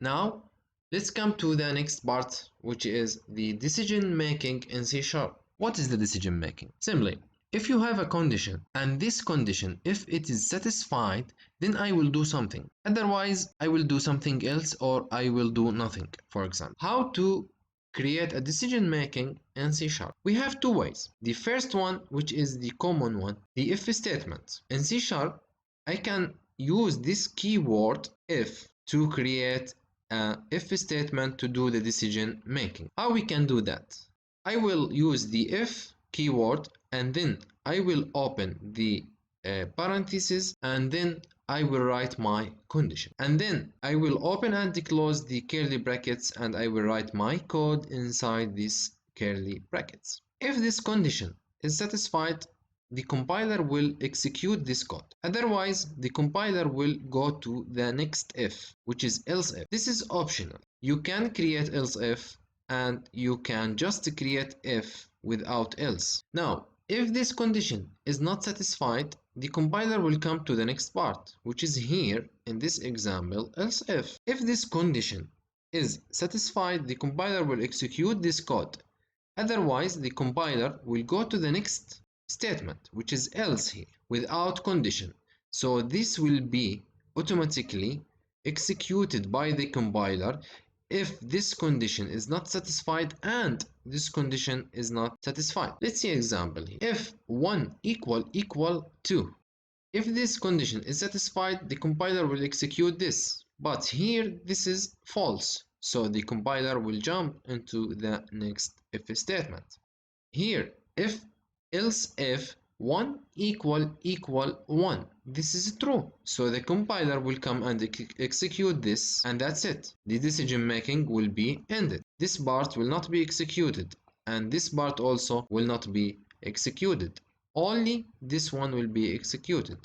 Now, let's come to the next part, which is the decision making in C#. What is the decision making? Simply, if you have a condition and this condition, if it is satisfied, then I will do something. Otherwise, I will do something else or I will do nothing, for example. How to create a decision making in C#? We have two ways. The first one, which is the common one, the if statement. In C#, I can use this keyword if to create an if statement to do the decision making. How we can do that? I will use the if keyword and then I will open the parentheses and then I will write my condition, and then I will open and close the curly brackets and I will write my code inside these curly brackets. If this condition is satisfied, the compiler will execute this code. Otherwise, the compiler will go to the next if, which is else if. This is optional. You can create else if and you can just create if without else. Now, if this condition is not satisfied, the compiler will come to the next part, which is here in this example, else if. If this condition is satisfied, the compiler will execute this code. Otherwise, the compiler will go to the next statement, which is else here, without condition. So this will be automatically executed by the compiler if this condition is not satisfied and this condition is not satisfied. Let's see example here. If 1 equal 2. If this condition is satisfied, the compiler will execute this. But here this is false. So the compiler will jump into the next if statement. Here, if else if 1 equal 1, this is true, so the compiler will come and execute this, and that's it. The decision making will be ended. This part will not be executed and this part also will not be executed. Only this one will be executed.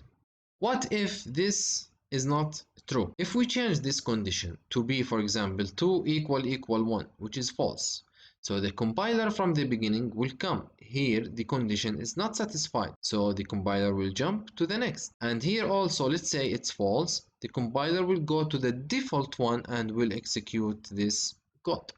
What if this is not true? If we change this condition to be, for example, 2 equal 1, which is false, so the compiler from the beginning will come. Here the condition is not satisfied, so the compiler will jump to the next. And here also, let's say it's false, the compiler will go to the default one and will execute this code.